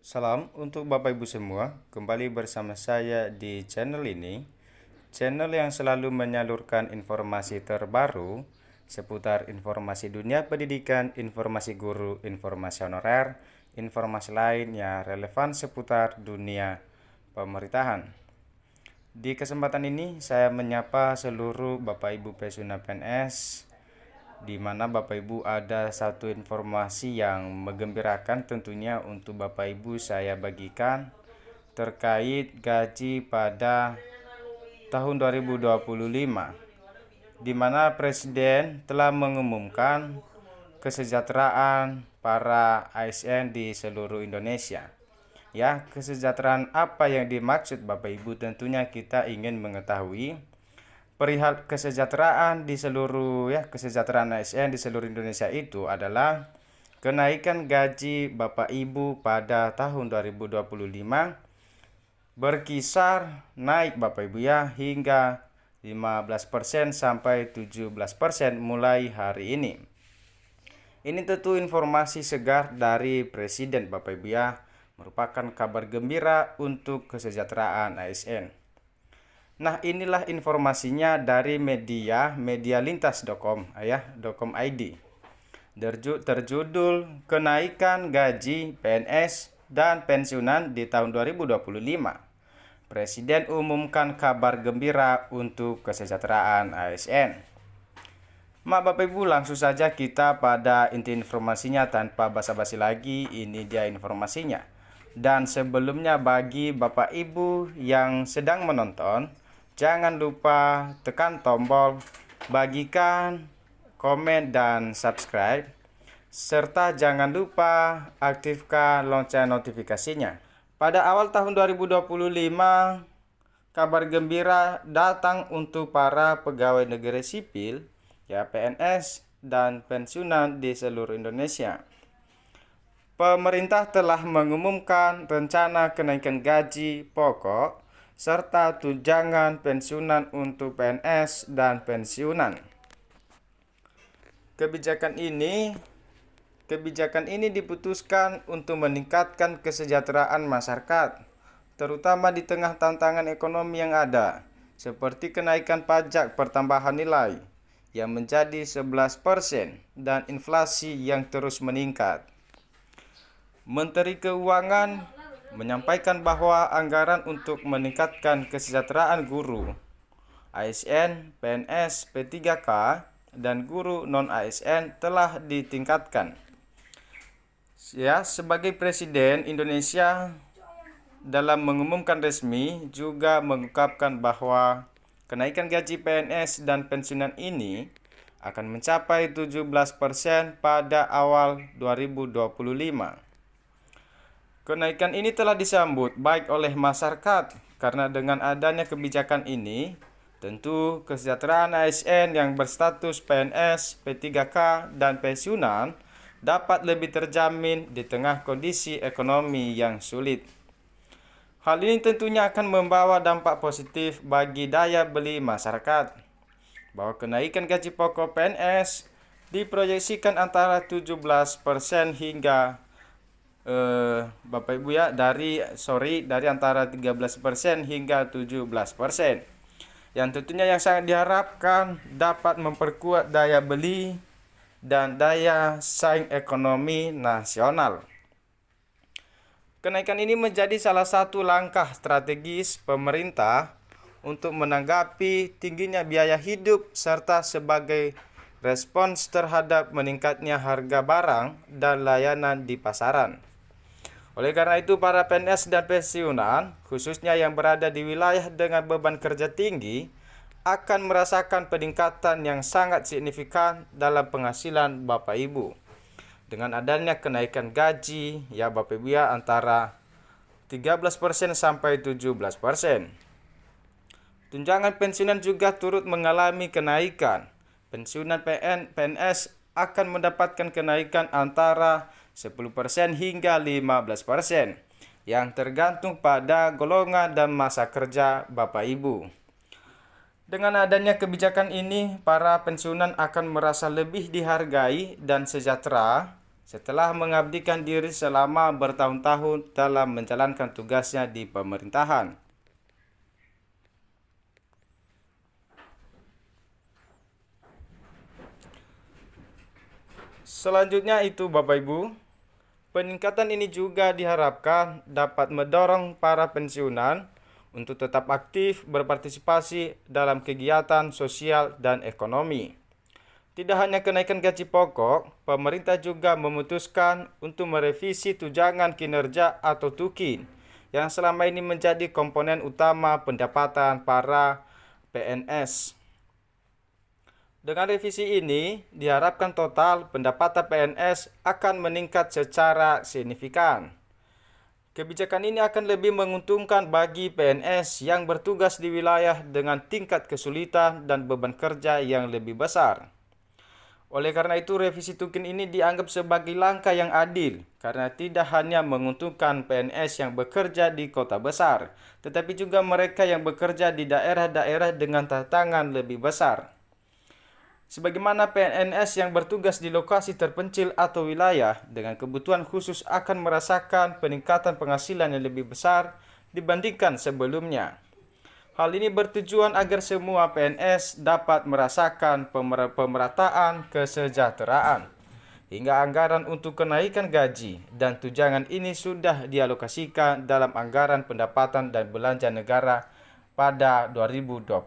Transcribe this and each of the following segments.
Salam untuk Bapak Ibu semua, kembali bersama saya di channel ini, channel yang selalu menyalurkan informasi terbaru seputar informasi dunia pendidikan, informasi guru, informasi honorer, informasi lain yang relevan seputar dunia pemerintahan. Di kesempatan ini saya menyapa seluruh Bapak Ibu pensiunan PNS, di mana Bapak Ibu ada satu informasi yang menggembirakan tentunya untuk Bapak Ibu saya bagikan terkait gaji pada tahun 2025, di mana Presiden telah mengumumkan kesejahteraan para ASN di seluruh Indonesia. Ya, kesejahteraan apa yang dimaksud Bapak Ibu? Tentunya kita ingin mengetahui perihal kesejahteraan di seluruh kesejahteraan ASN di seluruh Indonesia itu adalah kenaikan gaji Bapak Ibu pada tahun 2025 berkisar naik Bapak Ibu hingga 15% sampai 17% mulai hari ini. Ini tentu informasi segar dari Presiden Bapak Ibu merupakan kabar gembira untuk kesejahteraan ASN. Nah, inilah informasinya dari media lintas.com .com.id. Terjudul kenaikan gaji PNS dan pensiunan di tahun 2025. Presiden umumkan kabar gembira untuk kesejahteraan ASN. Bapak Ibu, langsung saja kita pada inti informasinya tanpa basa-basi lagi. Ini dia informasinya. Dan sebelumnya bagi Bapak Ibu yang sedang menonton, jangan lupa tekan tombol bagikan, komen, dan subscribe. Serta jangan lupa aktifkan lonceng notifikasinya. Pada awal tahun 2025, kabar gembira datang untuk para pegawai negeri sipil, PNS, dan pensiunan di seluruh Indonesia. Pemerintah telah mengumumkan rencana kenaikan gaji pokok serta tunjangan pensiunan untuk PNS dan pensiunan. Kebijakan ini diputuskan untuk meningkatkan kesejahteraan masyarakat, terutama di tengah tantangan ekonomi yang ada, seperti kenaikan pajak pertambahan nilai yang menjadi 11% dan inflasi yang terus meningkat. Menteri Keuangan menyampaikan bahwa anggaran untuk meningkatkan kesejahteraan guru, ASN, PNS, P3K, dan guru non-ASN telah ditingkatkan. Sebagai Presiden Indonesia dalam mengumumkan resmi juga mengungkapkan bahwa kenaikan gaji PNS dan pensiunan ini akan mencapai 17% pada awal 2025. Kenaikan ini telah disambut baik oleh masyarakat karena dengan adanya kebijakan ini, tentu kesejahteraan ASN yang berstatus PNS, P3K, dan pensiunan dapat lebih terjamin di tengah kondisi ekonomi yang sulit. Hal ini tentunya akan membawa dampak positif bagi daya beli masyarakat, bahwa kenaikan gaji pokok PNS diproyeksikan antara 17% hingga Bapak Ibu dari antara 13% hingga 17%. Yang tentunya yang sangat diharapkan dapat memperkuat daya beli dan daya saing ekonomi nasional. Kenaikan ini menjadi salah satu langkah strategis pemerintah untuk menanggapi tingginya biaya hidup serta sebagai respons terhadap meningkatnya harga barang dan layanan di pasaran. Oleh karena itu, para PNS dan pensiunan, khususnya yang berada di wilayah dengan beban kerja tinggi, akan merasakan peningkatan yang sangat signifikan dalam penghasilan Bapak Ibu. Dengan adanya kenaikan gaji, Bapak Ibu antara 13% sampai 17%. Tunjangan pensiunan juga turut mengalami kenaikan. Pensiunan PNS akan mendapatkan kenaikan antara 10% hingga 15%, yang tergantung pada golongan dan masa kerja Bapak Ibu. Dengan adanya kebijakan ini, para pensiunan akan merasa lebih dihargai dan sejahtera setelah mengabdikan diri selama bertahun-tahun dalam menjalankan tugasnya di pemerintahan. Selanjutnya itu Bapak Ibu, peningkatan ini juga diharapkan dapat mendorong para pensiunan untuk tetap aktif berpartisipasi dalam kegiatan sosial dan ekonomi. Tidak hanya kenaikan gaji pokok, pemerintah juga memutuskan untuk merevisi tunjangan kinerja atau TUKIN yang selama ini menjadi komponen utama pendapatan para PNS. Dengan revisi ini, diharapkan total pendapatan PNS akan meningkat secara signifikan. Kebijakan ini akan lebih menguntungkan bagi PNS yang bertugas di wilayah dengan tingkat kesulitan dan beban kerja yang lebih besar. Oleh karena itu, revisi TUKIN ini dianggap sebagai langkah yang adil karena tidak hanya menguntungkan PNS yang bekerja di kota besar, tetapi juga mereka yang bekerja di daerah-daerah dengan tantangan lebih besar. Sebagaimana PNS yang bertugas di lokasi terpencil atau wilayah dengan kebutuhan khusus akan merasakan peningkatan penghasilan yang lebih besar dibandingkan sebelumnya. Hal ini bertujuan agar semua PNS dapat merasakan pemerataan kesejahteraan, hingga anggaran untuk kenaikan gaji dan tunjangan ini sudah dialokasikan dalam anggaran pendapatan dan belanja negara pada 2025.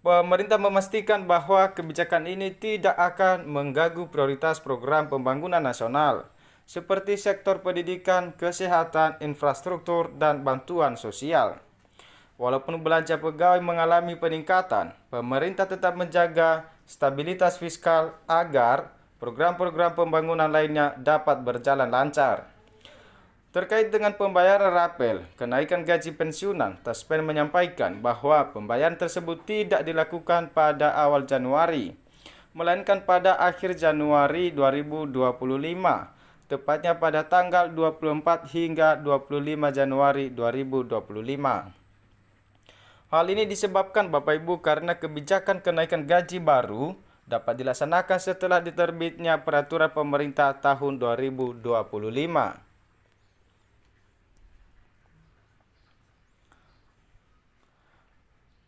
Pemerintah memastikan bahwa kebijakan ini tidak akan mengganggu prioritas program pembangunan nasional, seperti sektor pendidikan, kesehatan, infrastruktur, dan bantuan sosial. Walaupun belanja pegawai mengalami peningkatan, pemerintah tetap menjaga stabilitas fiskal agar program-program pembangunan lainnya dapat berjalan lancar. Terkait dengan pembayaran rapel, kenaikan gaji pensiunan, Taspen menyampaikan bahwa pembayaran tersebut tidak dilakukan pada awal Januari, melainkan pada akhir Januari 2025, tepatnya pada tanggal 24 hingga 25 Januari 2025. Hal ini disebabkan Bapak Ibu karena kebijakan kenaikan gaji baru dapat dilaksanakan setelah diterbitnya peraturan pemerintah tahun 2025.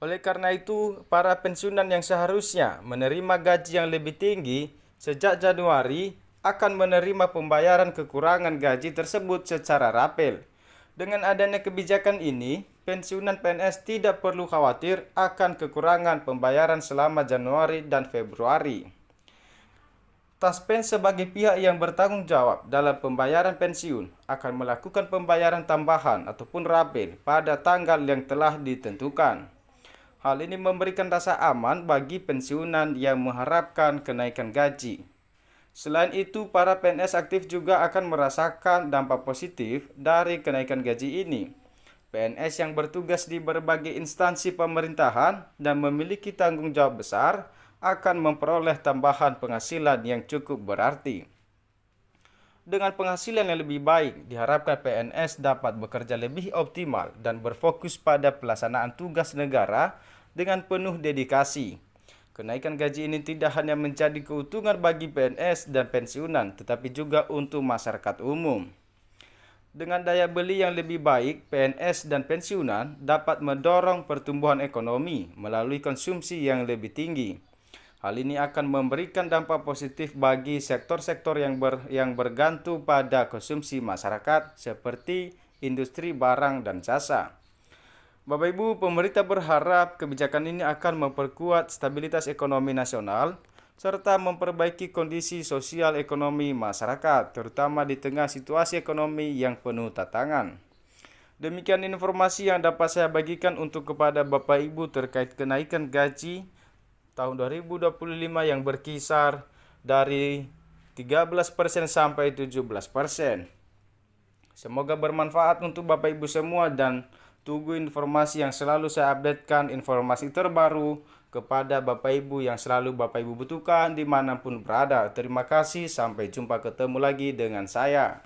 Oleh karena itu, para pensiunan yang seharusnya menerima gaji yang lebih tinggi sejak Januari akan menerima pembayaran kekurangan gaji tersebut secara rapel. Dengan adanya kebijakan ini, pensiunan PNS tidak perlu khawatir akan kekurangan pembayaran selama Januari dan Februari. Taspen sebagai pihak yang bertanggung jawab dalam pembayaran pensiun akan melakukan pembayaran tambahan ataupun rapel pada tanggal yang telah ditentukan. Hal ini memberikan rasa aman bagi pensiunan yang mengharapkan kenaikan gaji. Selain itu, para PNS aktif juga akan merasakan dampak positif dari kenaikan gaji ini. PNS yang bertugas di berbagai instansi pemerintahan dan memiliki tanggung jawab besar akan memperoleh tambahan penghasilan yang cukup berarti. Dengan penghasilan yang lebih baik, diharapkan PNS dapat bekerja lebih optimal dan berfokus pada pelaksanaan tugas negara dengan penuh dedikasi. Kenaikan gaji ini tidak hanya menjadi keuntungan bagi PNS dan pensiunan, tetapi juga untuk masyarakat umum. Dengan daya beli yang lebih baik, PNS dan pensiunan dapat mendorong pertumbuhan ekonomi melalui konsumsi yang lebih tinggi. Hal ini akan memberikan dampak positif bagi sektor-sektor yang bergantung pada konsumsi masyarakat seperti industri barang dan jasa. Bapak Ibu, pemerintah berharap kebijakan ini akan memperkuat stabilitas ekonomi nasional serta memperbaiki kondisi sosial ekonomi masyarakat, terutama di tengah situasi ekonomi yang penuh tantangan. Demikian informasi yang dapat saya bagikan untuk kepada Bapak Ibu terkait kenaikan gaji tahun 2025 yang berkisar dari 13% sampai 17%. Semoga bermanfaat untuk Bapak Ibu semua dan tunggu informasi yang selalu saya updatekan, informasi terbaru kepada Bapak Ibu yang selalu Bapak Ibu butuhkan dimanapun berada. Terima kasih, sampai jumpa ketemu lagi dengan saya.